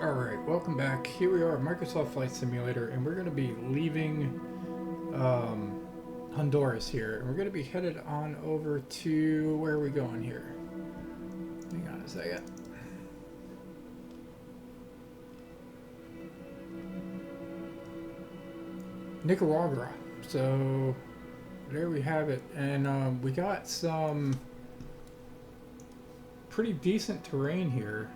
Alright, welcome back. Here we are at Microsoft Flight Simulator, and we're going to be leaving Honduras here. And we're going to be headed on over to... where are we going here? Hang on a second. Nicaragua. So, there we have it. And we got some pretty decent terrain here.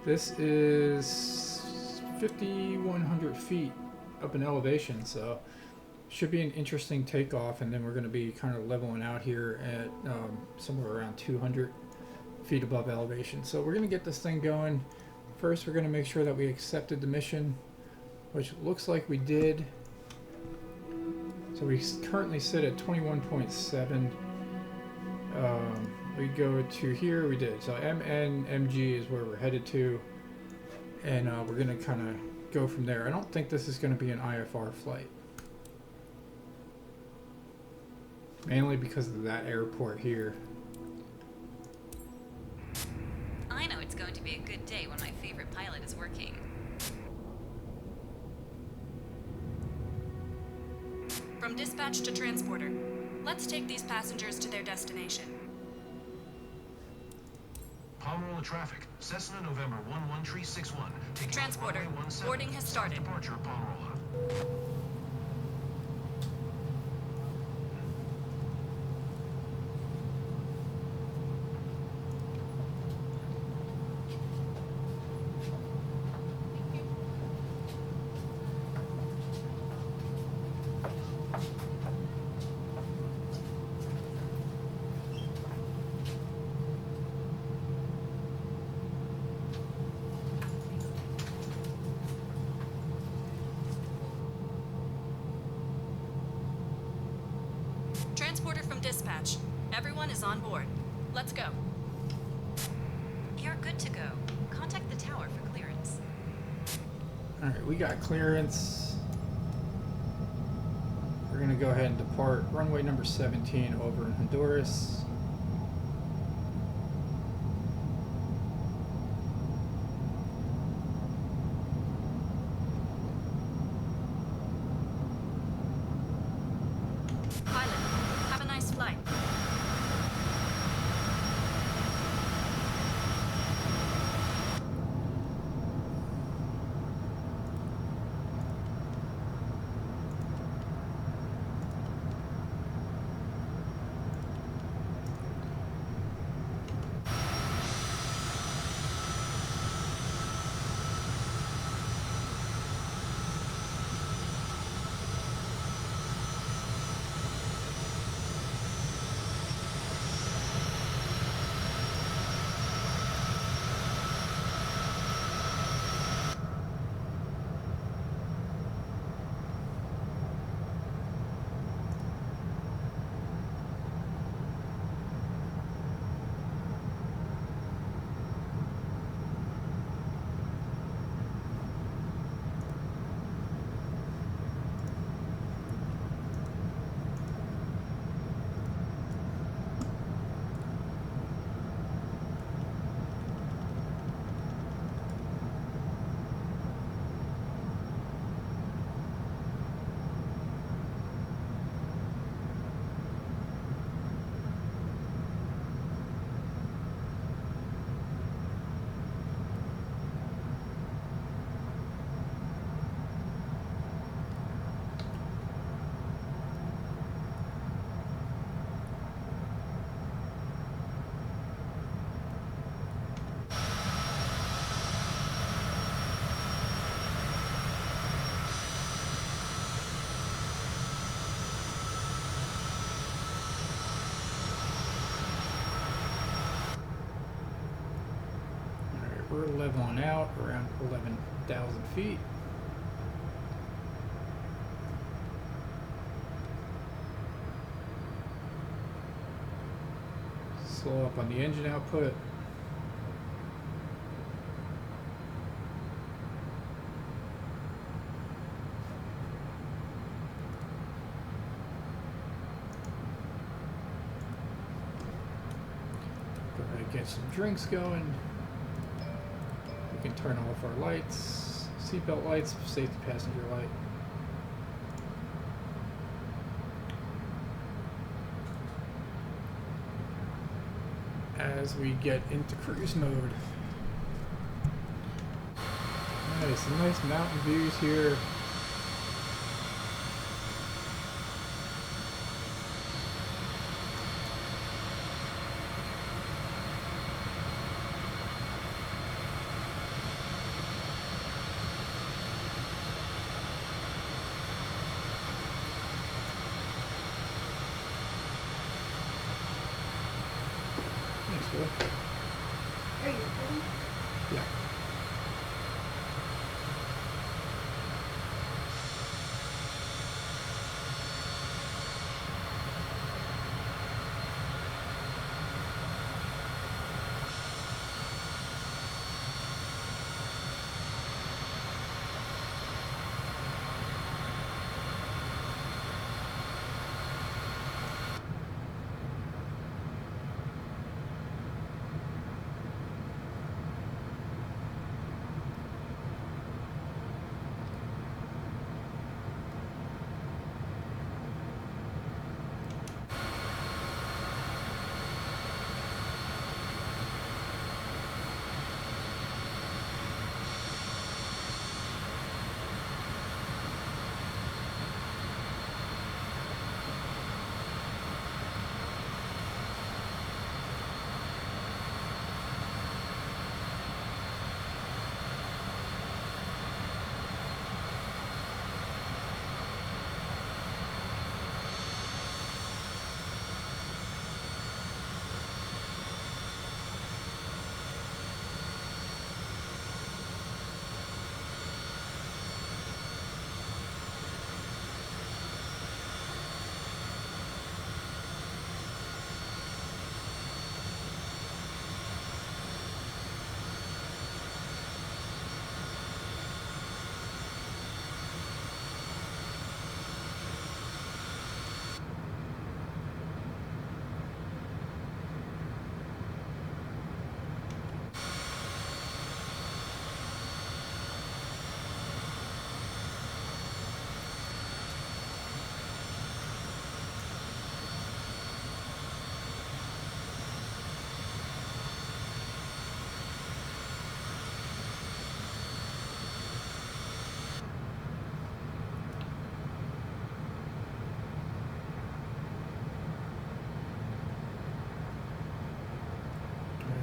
This is 5,100 feet up in elevation, so should be an interesting takeoff, and then we're going to be kind of leveling out here at somewhere around 200 feet above elevation. So we're going to get this thing going. First, we're going to make sure that we accepted the mission, which looks like we did. So we currently sit at 21.7. We go to here, we did. So MNMG is where we're headed to, and we're going to kind of go from there. I don't think this is going to be an IFR flight, mainly because of that airport here. I know it's going to be a good day when my favorite pilot is working. From dispatch to transporter, let's take these passengers to their destination. Palmerola traffic. Cessna November 11361. Transporter, boarding has started. Departure Palmerola. Transporter from dispatch. Everyone is on board. Let's go. You're good to go. Contact the tower for clearance. Alright, we got clearance. We're going to go ahead and depart runway number 17 over in Honduras. Pilot, have a nice flight. We're leveling out around 11,000 feet. Slow up on the engine output. Go ahead and get some drinks going. We can turn off our lights, seatbelt lights, safety passenger light. As we get into cruise mode. Nice, nice mountain views here. Yeah.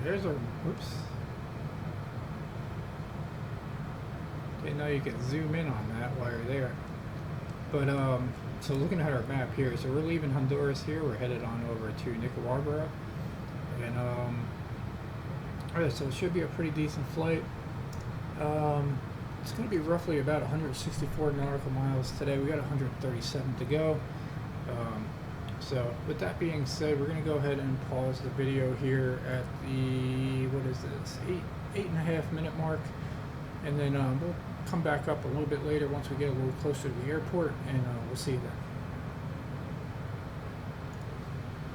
There's our, whoops. Didn't know you could zoom in on that while you're there. But, so looking at our map here, so we're leaving Honduras here, we're headed on over to Nicaragua. And, alright, so it should be a pretty decent flight. It's going to be roughly about 164 nautical miles today. We got 137 to go. So with that being said, we're going to go ahead and pause the video here at the, what is this, 8.5 minute mark, and then we'll come back up a little bit later once we get a little closer to the airport, and we'll see you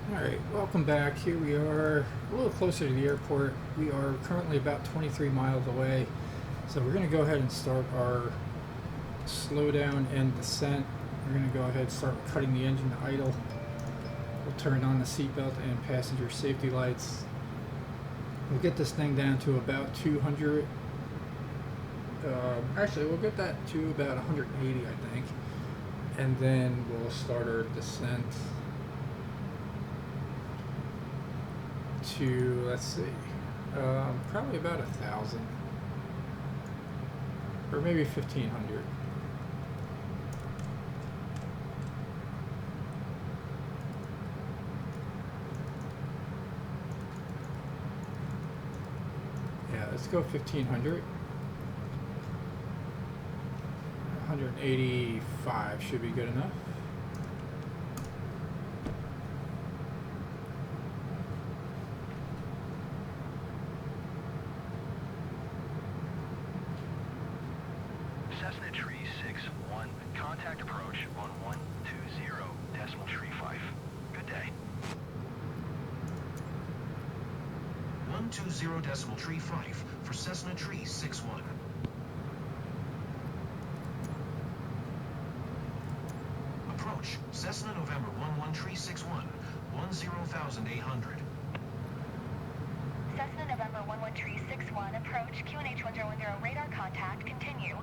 then. Alright, welcome back. Here we are a little closer to the airport. We are currently about 23 miles away, so we're going to go ahead and start our slowdown and descent. We're going to go ahead and start cutting the engine to idle. We'll turn on the seatbelt and passenger safety lights. We'll get this thing down to about 200. Actually, we'll get that to about 180, I think. And then we'll start our descent to, let's see, probably about 1,000. Or maybe 1,500. Let's go 1,500. 185 should be good enough. Cessna Tree 61, contact approach on 120.35. Good day. 120.35 for Cessna Tree 61. Approach Cessna November 11 Tree 61, 10,800. Cessna November 11 Tree 61, approach QNH 1010, radar contact, continue.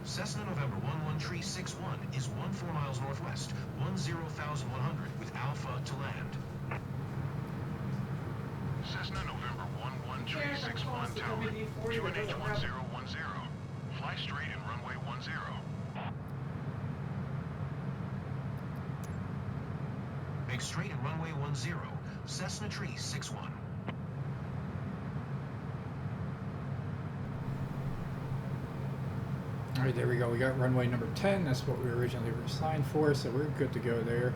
Cessna November 11 Tree 61 is 14 miles northwest, 10,100 with Alpha to land. Cessna November 11 Tree 61 Tower, QNH 1010. Fly straight and runway 10. Make straight and runway 10, Cessna Tree 61. All right, there we go. We got runway number 10. That's what we originally were assigned for, so we're good to go there.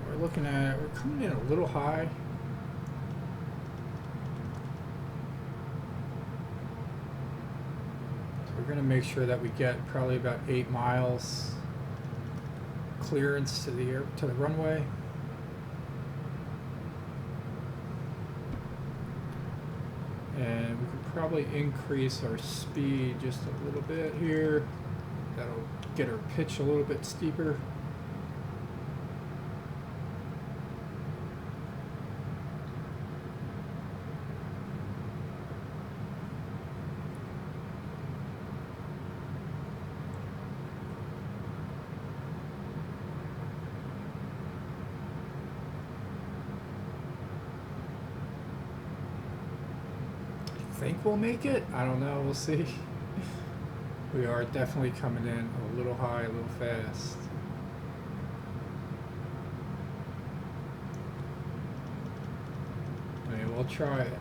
We're looking at, we're coming in a little high. So we're going to make sure that we get probably about 8 miles clearance to the runway. And we could probably increase our speed just a little bit here. That'll get our pitch a little bit steeper. I think we'll make it. I don't know. We'll see. We are definitely coming in a little high, a little fast. I mean, we'll try it.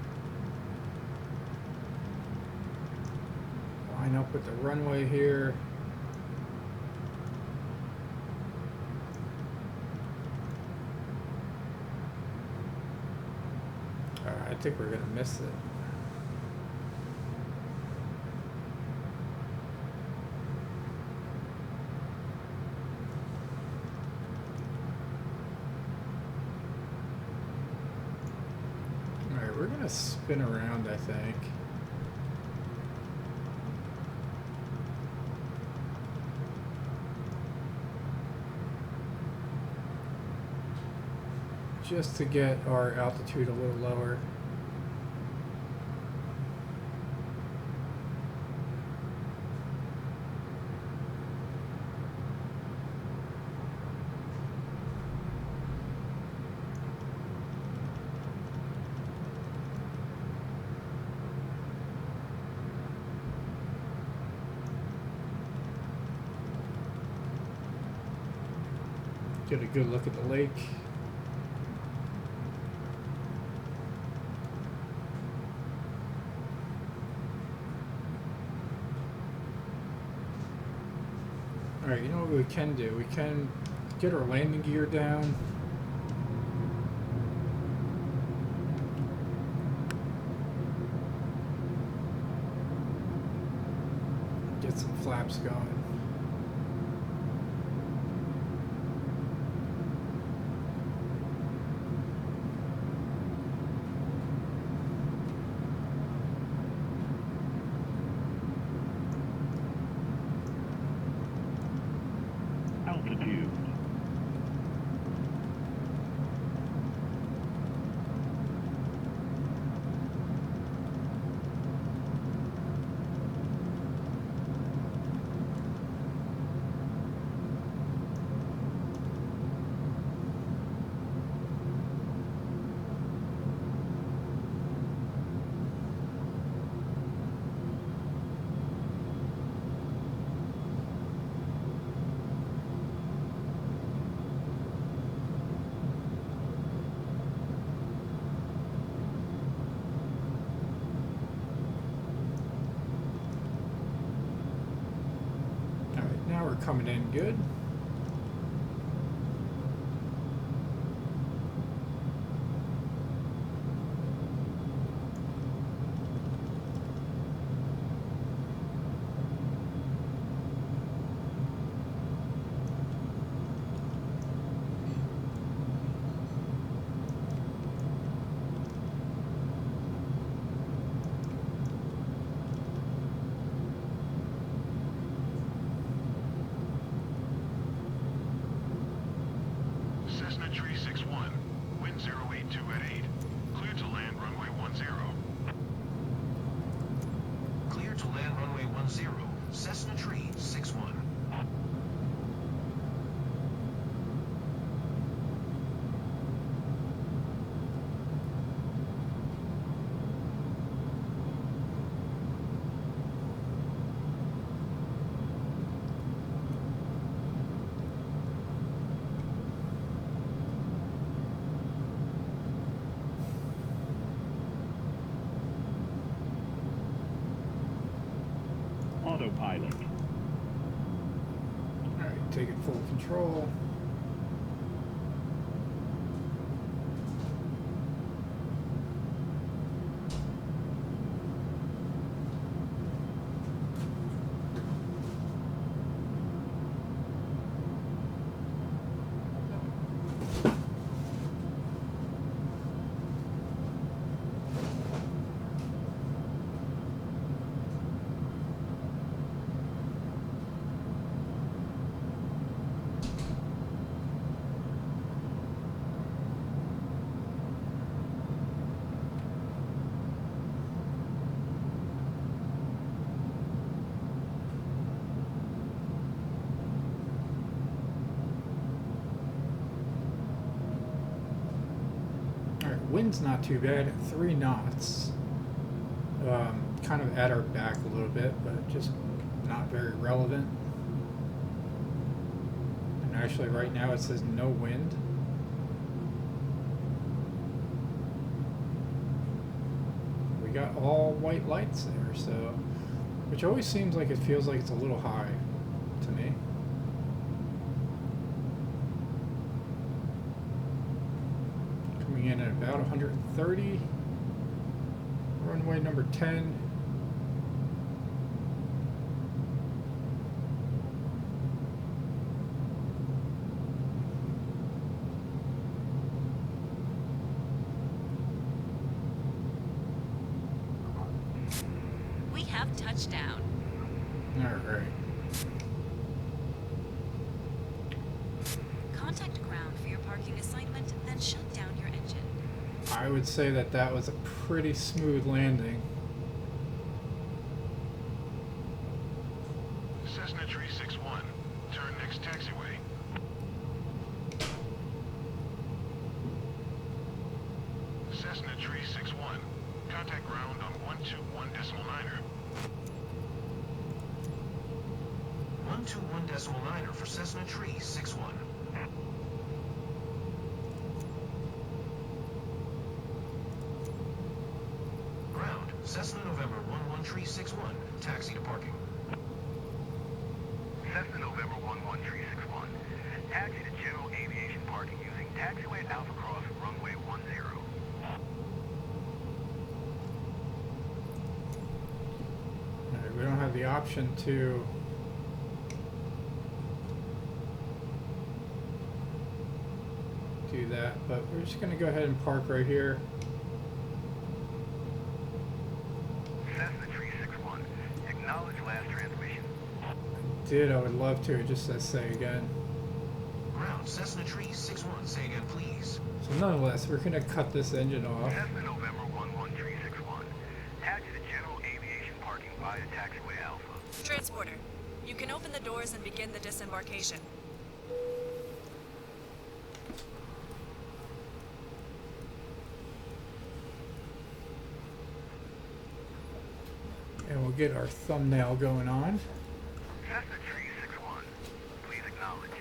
Line up with the runway here. Alright, I think we're gonna miss it. We're gonna spin around, I think. Just to get our altitude a little lower. Get a good look at the lake. Alright, you know what we can do? We can get our landing gear down. Get some flaps going. we're coming in good. Cessna Tree 61, wind 082 at 8. Clear to land runway 10. Clear to land runway 10, Cessna Tree 61. Autopilot. Alright, taking full control. Wind's not too bad, 3 knots. Kind of at our back a little bit, but just not very relevant. And actually right now it says no wind. We got all white lights there, so, which always seems like it feels like it's a little high to me. In at about 130, runway number 10. We have touchdown. All right. Contact ground for your parking assignment, then shut down your engine. I would say that that was a pretty smooth landing. Cessna Tree 61, turn next taxiway. Cessna Tree 61, contact ground on 121.9er. 121.9er for Cessna Tree 61. Ground, Cessna November 11361, taxi to parking. Cessna November 11361, taxi to general aviation parking using taxiway at Alpha Cross, runway 10. All right, we don't have the option to do that, but we're just going to go ahead and park right here. Cessna Tree 61, acknowledge last transmission. I would love to, just to say again. Ground, Cessna Tree 61, say again please. So nonetheless, we're going to cut this engine off. Cessna November 11361, taxi to general aviation parking via taxiway Alpha. Transporter, you can open the doors and begin the disembarkation. And we'll get our thumbnail going on. Cessna Tree 61, please acknowledge.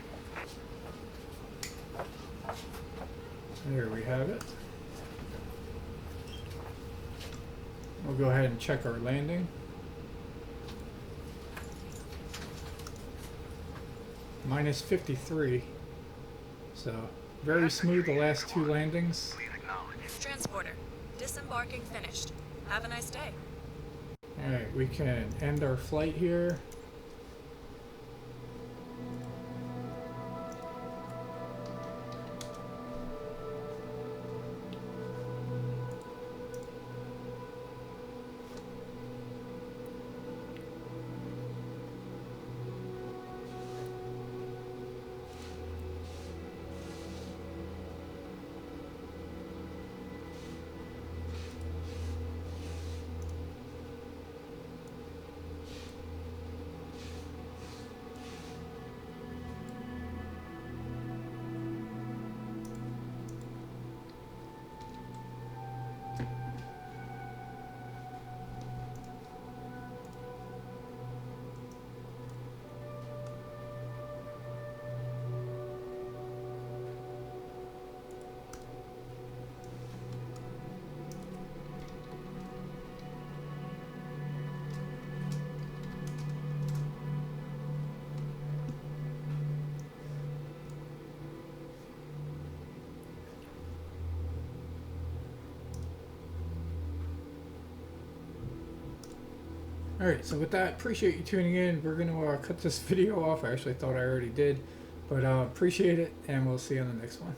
There we have it. We'll go ahead and check our landing. minus 53. So very smooth the last two landings. Transporter, disembarking finished. Have a nice day. Alright, we can end our flight here. Alright, so with that, appreciate you tuning in. We're going to cut this video off. I actually thought I already did, but appreciate it, and we'll see you on the next one.